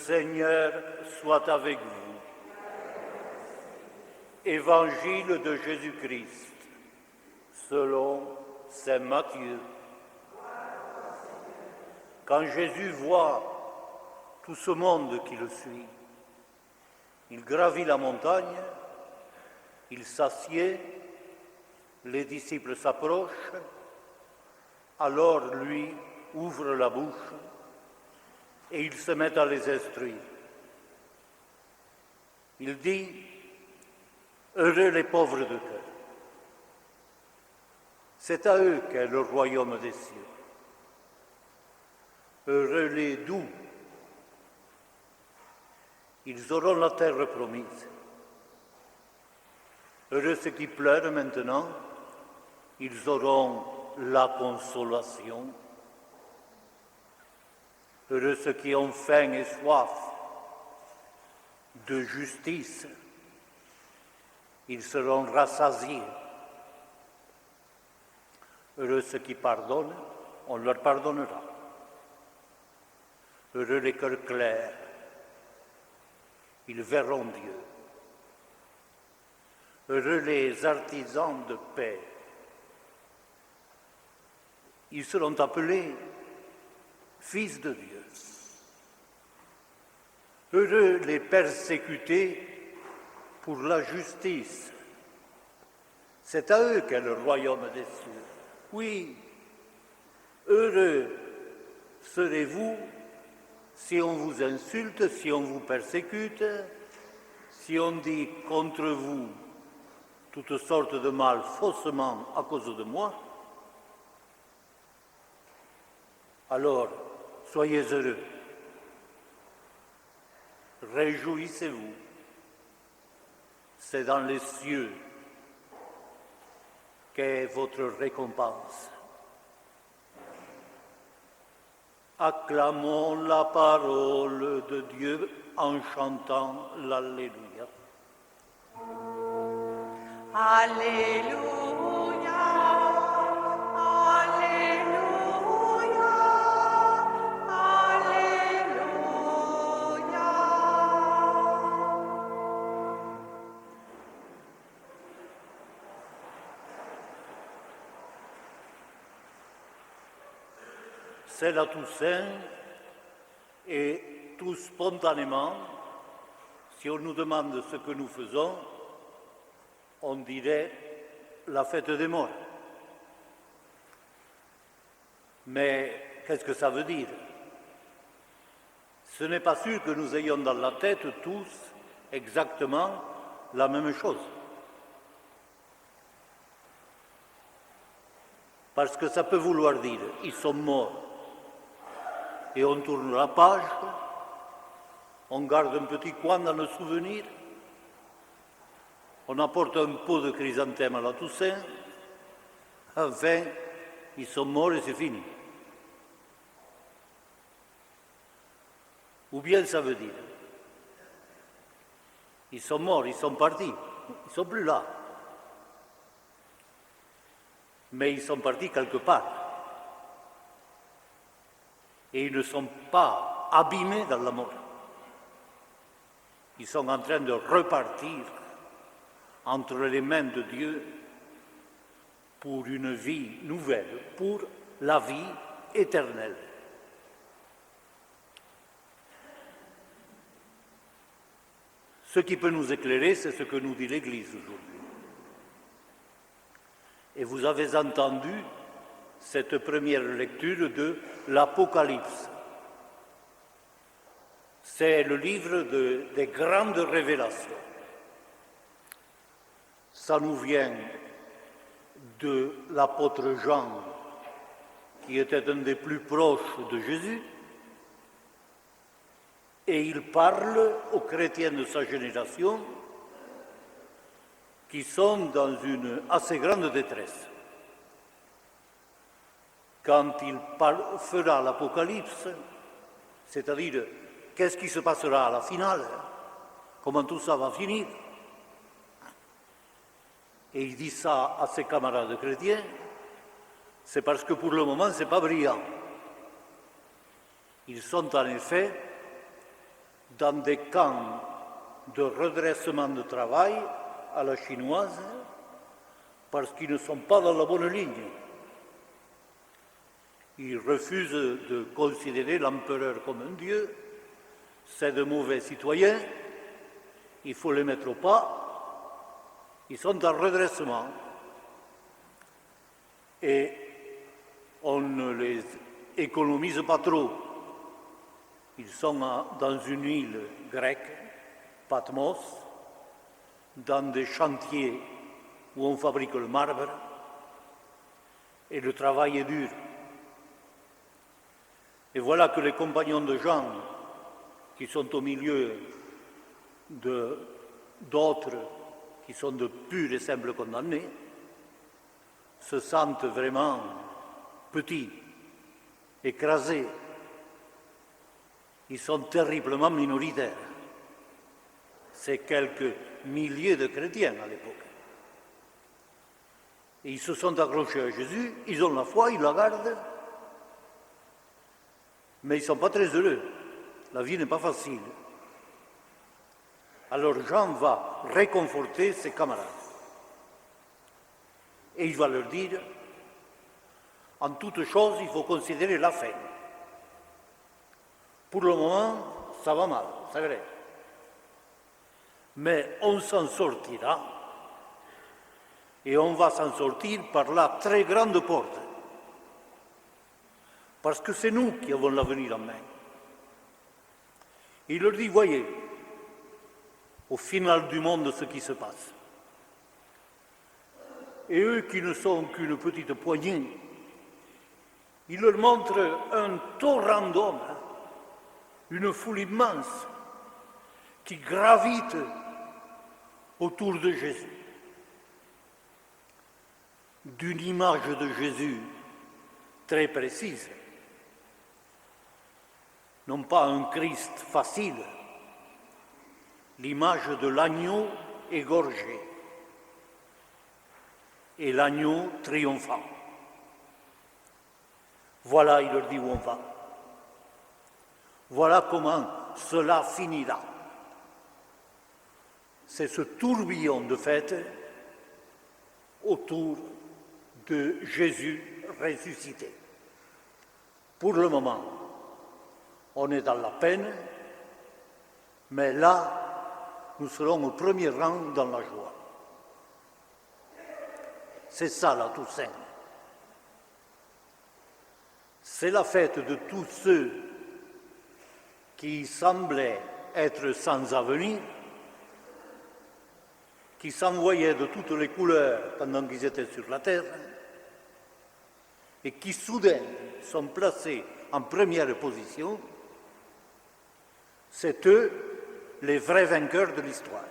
Seigneur soit avec vous. Évangile de Jésus-Christ, selon saint Matthieu. Quand Jésus voit tout ce monde qui le suit, il gravit la montagne, il s'assied, les disciples s'approchent, alors lui ouvre la bouche et il se met à les instruire. Il dit « Heureux les pauvres de cœur, c'est à eux qu'est le royaume des cieux. Heureux les doux, ils auront la terre promise. Heureux ceux qui pleurent maintenant, ils auront la consolation. Heureux ceux qui ont faim et soif de justice, ils seront rassasiés. Heureux ceux qui pardonnent, on leur pardonnera. Heureux les cœurs clairs, ils verront Dieu. Heureux les artisans de paix, ils seront appelés fils de Dieu. Heureux les persécutés pour la justice, c'est à eux qu'est le royaume des cieux. Oui, heureux serez-vous si on vous insulte, si on vous persécute, si on dit contre vous toutes sortes de mal faussement à cause de moi. Alors, soyez heureux, réjouissez-vous, c'est dans les cieux qu'est votre récompense. Acclamons la parole de Dieu en chantant l'Alléluia. Alléluia, Alléluia, Alléluia. C'est la Toussaint et tout spontanément, si on nous demande ce que nous faisons, on dirait la fête des morts. Mais qu'est-ce que ça veut dire? Ce n'est pas sûr que nous ayons dans la tête tous exactement la même chose. Parce que ça peut vouloir dire ils sont morts et on tourne la page, on garde un petit coin dans le souvenir, on apporte un pot de chrysanthème à la Toussaint, enfin, ils sont morts et c'est fini. Ou bien ça veut dire, ils sont morts, ils sont partis, ils ne sont plus là. Mais ils sont partis quelque part. Et ils ne sont pas abîmés dans la mort. Ils sont en train de repartir entre les mains de Dieu pour une vie nouvelle, pour la vie éternelle. Ce qui peut nous éclairer, c'est ce que nous dit l'Église aujourd'hui. Et vous avez entendu cette première lecture de l'Apocalypse. C'est le livre des grandes révélations. Ça nous vient de l'apôtre Jean, qui était un des plus proches de Jésus, et il parle aux chrétiens de sa génération qui sont dans une assez grande détresse. Quand il fera l'Apocalypse, c'est-à-dire qu'est-ce qui se passera à la finale, comment tout ça va finir, et il dit ça à ses camarades chrétiens, c'est parce que pour le moment, ce n'est pas brillant. Ils sont en effet dans des camps de redressement de travail à la chinoise parce qu'ils ne sont pas dans la bonne ligne. Ils refusent de considérer l'empereur comme un dieu, c'est de mauvais citoyens, il faut les mettre au pas, ils sont en redressement. Et on ne les économise pas trop. Ils sont dans une île grecque, Patmos, dans des chantiers où on fabrique le marbre, et le travail est dur. Et voilà que les compagnons de Jean, qui sont au milieu d'autres qui sont de purs et simples condamnés, se sentent vraiment petits, écrasés. Ils sont terriblement minoritaires. C'est quelques milliers de chrétiens à l'époque. Et ils se sont accrochés à Jésus, ils ont la foi, ils la gardent, mais ils ne sont pas très heureux. La vie n'est pas facile. Alors Jean va réconforter ses camarades. Et il va leur dire, en toute chose, il faut considérer la fin. Pour le moment, ça va mal, c'est vrai. Mais on s'en sortira, et on va s'en sortir par la très grande porte. Parce que c'est nous qui avons l'avenir en main. Il leur dit, voyez, au final du monde, ce qui se passe. Et eux qui ne sont qu'une petite poignée, il leur montre un torrent d'hommes, une foule immense qui gravite autour de Jésus. D'une image de Jésus très précise, non pas un Christ facile, l'image de l'agneau égorgé et l'agneau triomphant. Voilà, il leur dit où on va. Voilà comment cela finira. C'est ce tourbillon de fête autour de Jésus ressuscité. Pour le moment, on est dans la peine, mais là, nous serons au premier rang dans la joie. C'est ça la Toussaint. C'est la fête de tous ceux qui semblaient être sans avenir, qui s'envoyaient de toutes les couleurs pendant qu'ils étaient sur la terre, et qui soudain sont placés en première position. C'est eux les vrais vainqueurs de l'histoire.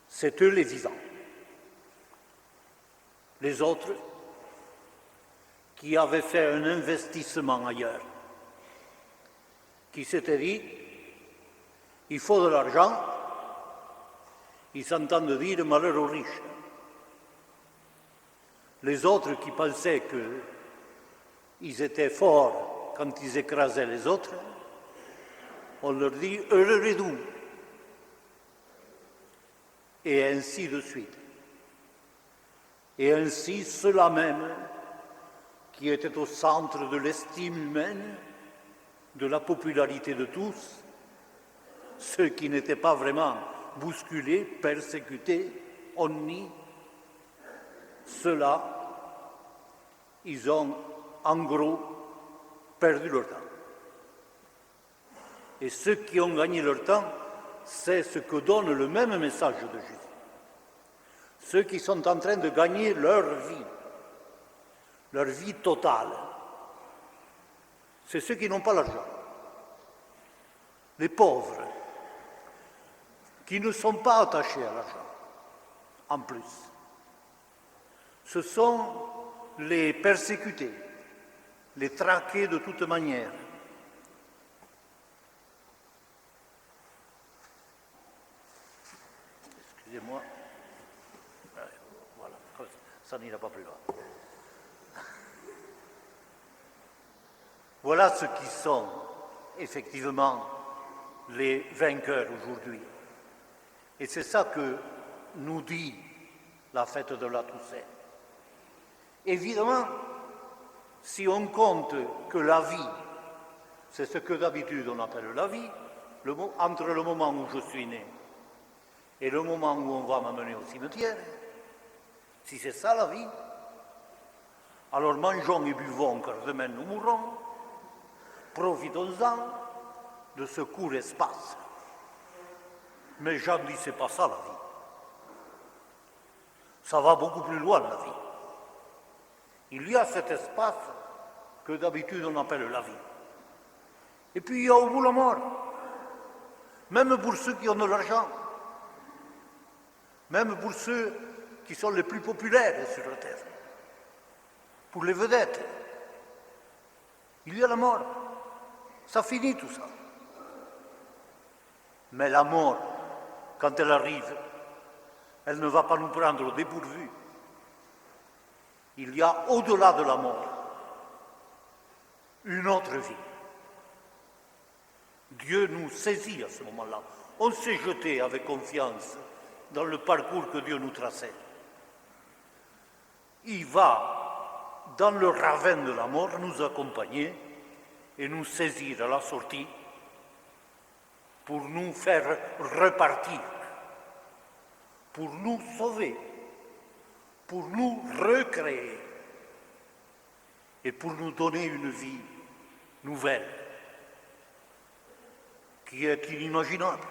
C'est eux les vivants. Les autres, qui avaient fait un investissement ailleurs, qui s'étaient dit, il faut de l'argent, ils s'entendent dire malheur aux riches. Les autres qui pensaient qu'ils étaient forts quand ils écrasaient les autres, on leur dit heureux et doux. Et ainsi de suite. Et ainsi, ceux-là même qui étaient au centre de l'estime humaine, de la popularité de tous, ceux qui n'étaient pas vraiment bousculés, persécutés, honnis, ceux-là, ils ont en gros perdu leur temps. Et ceux qui ont gagné leur temps, c'est ce que donne le même message de Jésus. Ceux qui sont en train de gagner leur vie totale, c'est ceux qui n'ont pas l'argent. Les pauvres, qui ne sont pas attachés à l'argent, en plus. Ce sont les persécutés, les traqués de toute manière. Excusez-moi. Voilà, ça n'ira pas plus loin. Voilà ceux qui sont effectivement les vainqueurs aujourd'hui. Et c'est ça que nous dit la fête de la Toussaint. Évidemment, si on compte que la vie, c'est ce que d'habitude on appelle la vie, entre le moment où je suis né et le moment où on va m'amener au cimetière, si c'est ça la vie, alors mangeons et buvons car demain nous mourrons, profitons-en de ce court espace. Mais Jean dit, c'est pas ça la vie. Ça va beaucoup plus loin la vie. Il y a cet espace que d'habitude on appelle la vie. Et puis il y a au bout la mort. Même pour ceux qui ont de l'argent. Même pour ceux qui sont les plus populaires sur la terre. Pour les vedettes. Il y a la mort. Ça finit tout ça. Mais la mort, quand elle arrive, elle ne va pas nous prendre au dépourvu. Il y a au-delà de la mort une autre vie. Dieu nous saisit à ce moment-là. On s'est jeté avec confiance dans le parcours que Dieu nous traçait. Il va, dans le ravin de la mort, nous accompagner et nous saisir à la sortie pour nous faire repartir, pour nous sauver, pour nous recréer et pour nous donner une vie nouvelle qui est inimaginable,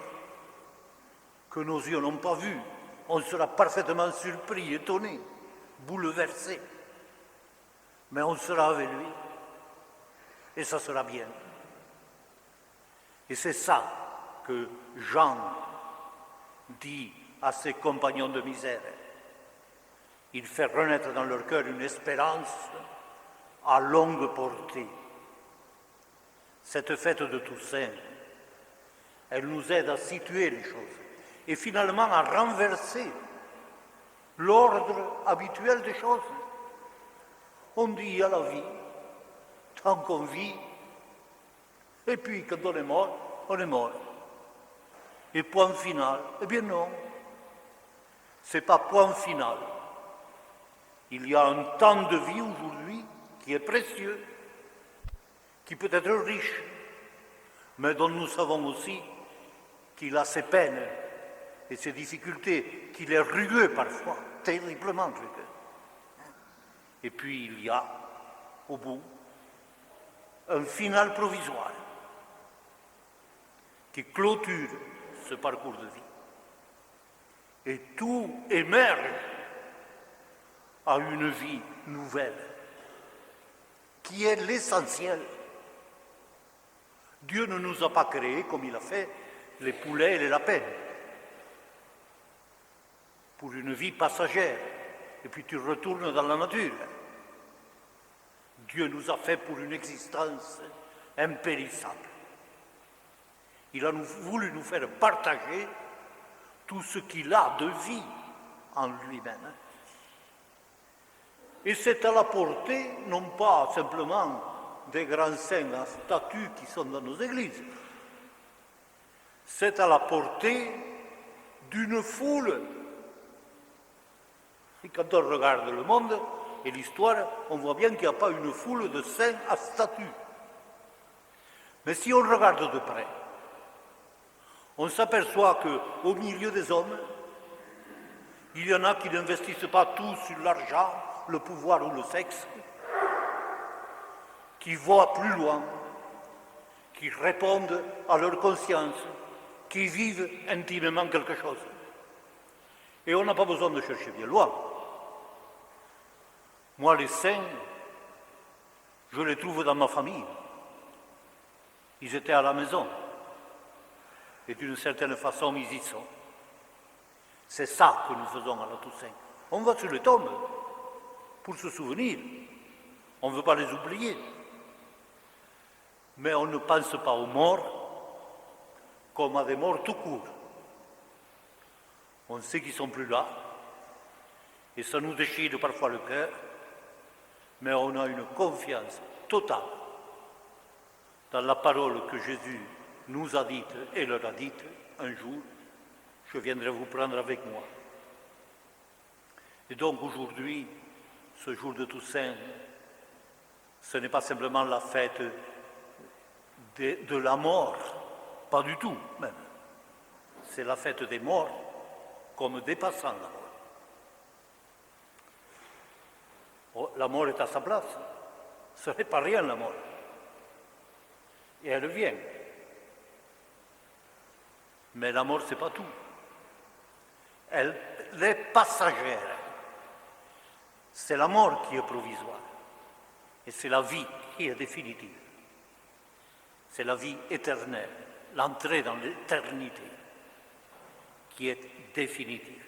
que nos yeux n'ont pas vue. On sera parfaitement surpris, étonné, bouleversé, mais on sera avec lui et ça sera bien. Et c'est ça que Jean dit à ses compagnons de misère. Il fait renaître dans leur cœur une espérance à longue portée. Cette fête de Toussaint, elle nous aide à situer les choses et finalement à renverser l'ordre habituel des choses. On dit à la vie, tant qu'on vit, et puis quand on est mort, on est mort. Et point final, eh bien non, c'est pas point final. Il y a un temps de vie aujourd'hui qui est précieux, qui peut être riche, mais dont nous savons aussi qu'il a ses peines et ses difficultés, qu'il est rugueux parfois, terriblement rugueux. Et puis il y a, au bout, un final provisoire qui clôture ce parcours de vie. Et tout émerge à une vie nouvelle, qui est l'essentiel. Dieu ne nous a pas créés comme il a fait les poulets et les lapins, pour une vie passagère, et puis tu retournes dans la nature. Dieu nous a fait pour une existence impérissable. Il a voulu nous faire partager tout ce qu'il a de vie en lui-même. Et c'est à la portée, non pas simplement des grands saints à statues qui sont dans nos églises, c'est à la portée d'une foule. Et quand on regarde le monde et l'histoire, on voit bien qu'il n'y a pas une foule de saints à statues. Mais si on regarde de près, on s'aperçoit qu'au milieu des hommes, il y en a qui n'investissent pas tout sur l'argent, le pouvoir ou le sexe, qui voient plus loin, qui répondent à leur conscience, qui vivent intimement quelque chose. Et on n'a pas besoin de chercher bien loin. Moi, les saints, je les trouve dans ma famille. Ils étaient à la maison. Et d'une certaine façon, ils y sont. C'est ça que nous faisons à la Toussaint. On va sur les tombes pour se souvenir. On ne veut pas les oublier. Mais on ne pense pas aux morts comme à des morts tout court. On sait qu'ils ne sont plus là. Et ça nous déchire parfois le cœur. Mais on a une confiance totale dans la parole que Jésus nous a dit et leur a dit un jour, je viendrai vous prendre avec moi. Et donc aujourd'hui, ce jour de Toussaint, ce n'est pas simplement la fête de la mort, pas du tout même. C'est la fête des morts comme dépassant la mort. Oh, la mort est à sa place. Ce n'est pas rien la mort. Et elle vient. Mais la mort, ce n'est pas tout. Elle est passagère. C'est la mort qui est provisoire. Et c'est la vie qui est définitive. C'est la vie éternelle, l'entrée dans l'éternité qui est définitive.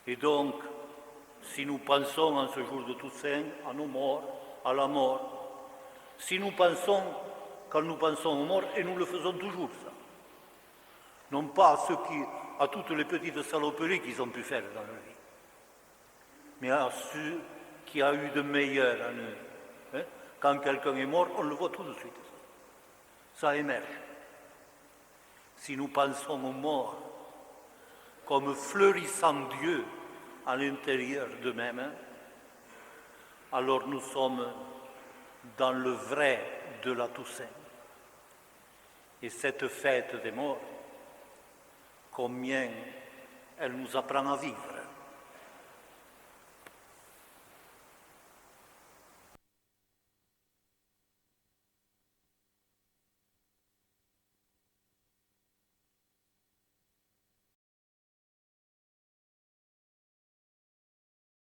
Et donc, si nous pensons en ce jour de Toussaint, à nos morts, à la mort, si nous pensons, quand nous pensons aux morts, et nous le faisons toujours ça, non pas à toutes les petites saloperies qu'ils ont pu faire dans leur vie, mais à ceux qui a eu de meilleur en eux. Hein? Quand quelqu'un est mort, on le voit tout de suite. Ça émerge. Si nous pensons aux morts comme fleurissant Dieu à l'intérieur d'eux-mêmes, alors nous sommes dans le vrai de la Toussaint. Et cette fête des morts, combien elle nous apprend à vivre.